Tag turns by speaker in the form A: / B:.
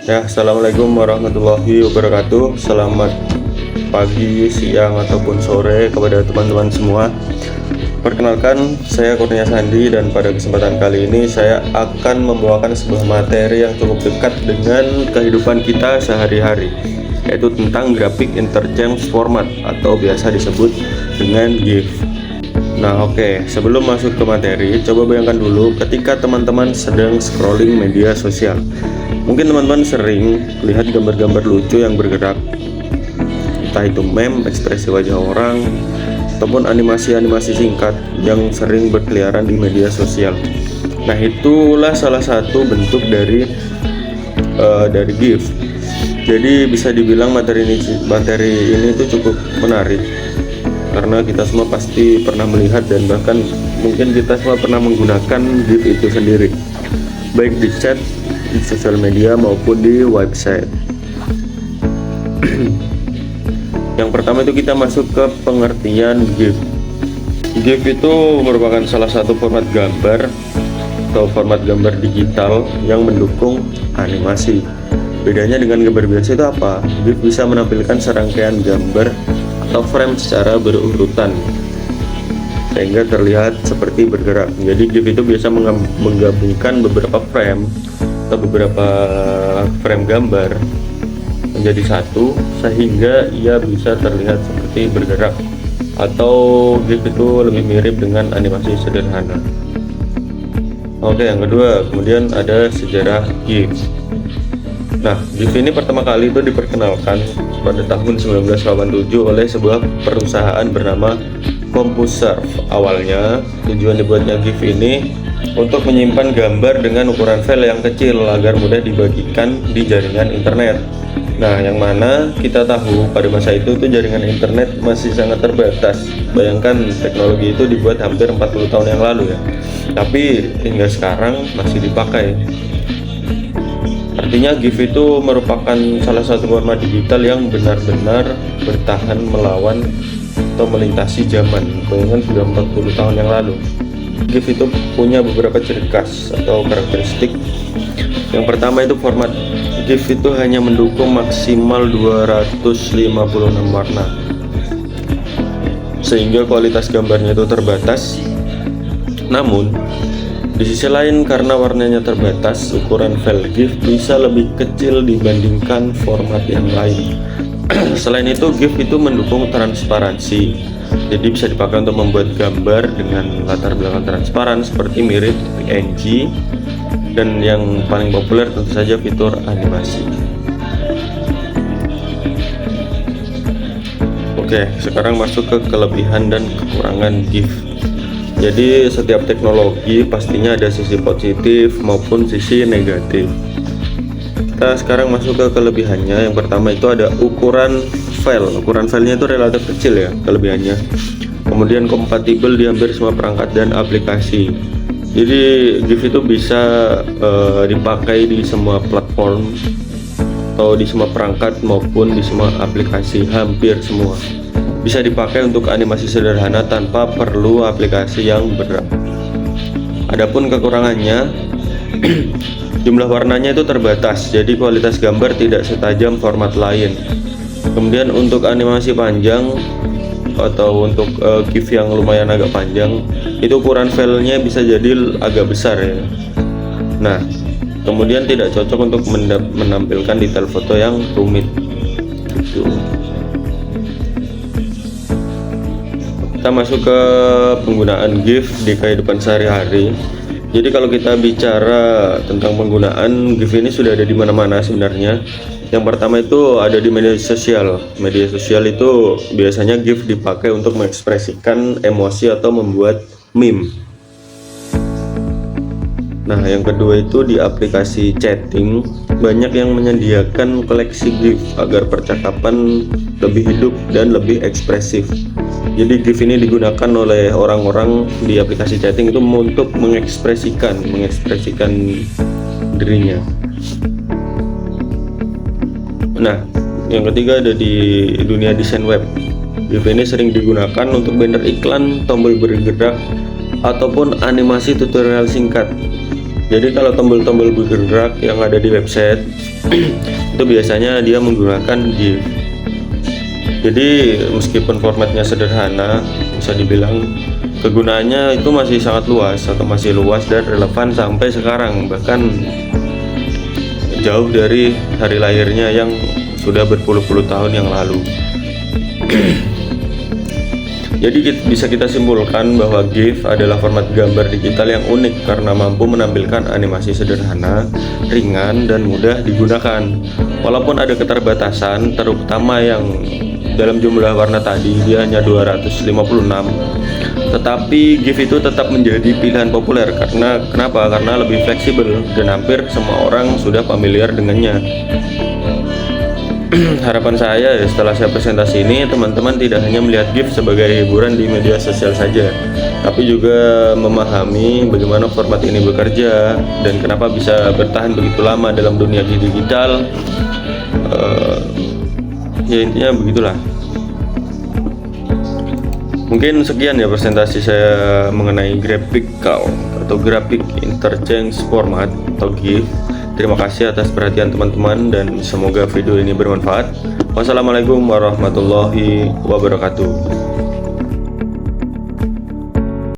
A: Ya, assalamualaikum warahmatullahi wabarakatuh. Selamat pagi, siang, ataupun sore kepada teman-teman semua. Perkenalkan, saya Kurnia Sandi dan pada kesempatan kali ini saya akan membawakan sebuah materi yang cukup dekat dengan kehidupan kita sehari-hari, yaitu tentang graphic interchange format atau biasa disebut dengan GIF. Nah, oke, sebelum masuk ke materi, coba bayangkan dulu ketika teman-teman sedang scrolling media sosial. Mungkin teman-teman sering lihat gambar-gambar lucu yang bergerak, entah itu meme, ekspresi wajah orang, ataupun animasi-animasi singkat yang sering berkeliaran di media sosial. Nah, itulah salah satu bentuk dari GIF. Jadi bisa dibilang materi ini tuh cukup menarik, karena kita semua pasti pernah melihat dan bahkan mungkin kita semua pernah menggunakan GIF itu sendiri, baik di chat, di sosial media maupun di website. Yang pertama itu kita masuk ke pengertian GIF. GIF itu merupakan salah satu format gambar atau format gambar digital yang mendukung animasi. Bedanya dengan gambar biasa itu apa? GIF bisa menampilkan serangkaian gambar atau frame secara berurutan sehingga terlihat seperti bergerak. Jadi GIF itu biasa menggabungkan beberapa frame atau beberapa frame gambar menjadi satu sehingga ia bisa terlihat seperti bergerak, atau GIF itu lebih mirip dengan animasi sederhana. Oke, yang kedua, kemudian ada sejarah GIF. Nah, GIF ini pertama kali itu diperkenalkan pada tahun 1987 oleh sebuah perusahaan bernama CompuServe. Awalnya tujuan dibuatnya GIF ini untuk menyimpan gambar dengan ukuran file yang kecil agar mudah dibagikan di jaringan internet. Nah, yang mana kita tahu pada masa itu tuh jaringan internet masih sangat terbatas. Bayangkan teknologi itu dibuat hampir 40 tahun yang lalu ya, tapi hingga sekarang masih dipakai. Artinya GIF itu merupakan salah satu format digital yang benar-benar bertahan melawan atau melintasi zaman. Bayangkan sudah 40 tahun yang lalu. GIF itu punya beberapa ciri khas atau karakteristik. Yang pertama itu format GIF itu hanya mendukung maksimal 256 warna, sehingga kualitas gambarnya itu terbatas. Namun di sisi lain, karena warnanya terbatas, ukuran file GIF bisa lebih kecil dibandingkan format yang lain. Selain itu, GIF itu mendukung transparansi. Jadi bisa dipakai untuk membuat gambar dengan latar belakang transparan seperti mirip PNG, dan yang paling populer tentu saja fitur animasi. Oke, sekarang masuk ke kelebihan dan kekurangan GIF. Jadi setiap teknologi pastinya ada sisi positif maupun sisi negatif. Kita sekarang masuk ke kelebihannya. Yang pertama itu ada ukuran file. Ukuran filenya itu relatif kecil ya, kelebihannya. Kemudian kompatibel di hampir semua perangkat dan aplikasi. Jadi GIF itu bisa dipakai di semua platform atau di semua perangkat maupun di semua aplikasi, hampir semua. Bisa dipakai untuk animasi sederhana tanpa perlu aplikasi yang berat. Adapun kekurangannya, jumlah warnanya itu terbatas, jadi kualitas gambar tidak setajam format lain. Kemudian untuk animasi panjang atau untuk GIF yang lumayan agak panjang, itu ukuran filenya bisa jadi agak besar ya. Nah, kemudian tidak cocok untuk menampilkan detail foto yang rumit gitu. Kita masuk ke penggunaan GIF di kehidupan sehari-hari. Jadi kalau kita bicara tentang penggunaan GIF ini sudah ada di mana-mana sebenarnya. Yang pertama itu ada di media sosial. Media sosial itu biasanya GIF dipakai untuk mengekspresikan emosi atau membuat meme. Nah, yang kedua itu di aplikasi chatting, banyak yang menyediakan koleksi GIF agar percakapan lebih hidup dan lebih ekspresif. Jadi GIF ini digunakan oleh orang-orang di aplikasi chatting itu untuk mengekspresikan dirinya. Nah, yang ketiga ada di dunia desain web. GIF ini sering digunakan untuk banner iklan, tombol bergerak, ataupun animasi tutorial singkat. Jadi kalau tombol-tombol bergerak yang ada di website itu biasanya dia menggunakan GIF. Jadi meskipun formatnya sederhana, bisa dibilang kegunaannya itu masih sangat luas atau masih luas dan relevan sampai sekarang, bahkan jauh dari hari lahirnya yang sudah berpuluh-puluh tahun yang lalu. Jadi bisa kita simpulkan bahwa GIF adalah format gambar digital yang unik karena mampu menampilkan animasi sederhana, ringan, dan mudah digunakan. Walaupun ada keterbatasan, terutama yang dalam jumlah warna tadi, dia hanya 256. Tetapi GIF itu tetap menjadi pilihan populer kenapa? Karena lebih fleksibel dan hampir semua orang sudah familiar dengannya. Harapan saya ya, setelah saya presentasi ini, teman-teman tidak hanya melihat GIF sebagai hiburan di media sosial saja, tapi juga memahami bagaimana format ini bekerja dan kenapa bisa bertahan begitu lama dalam dunia digital. Ya intinya begitulah. Mungkin sekian ya presentasi saya mengenai graphical atau graphic interchange format atau GIF. Terima kasih atas perhatian teman-teman dan semoga video ini bermanfaat. Wassalamualaikum warahmatullahi wabarakatuh.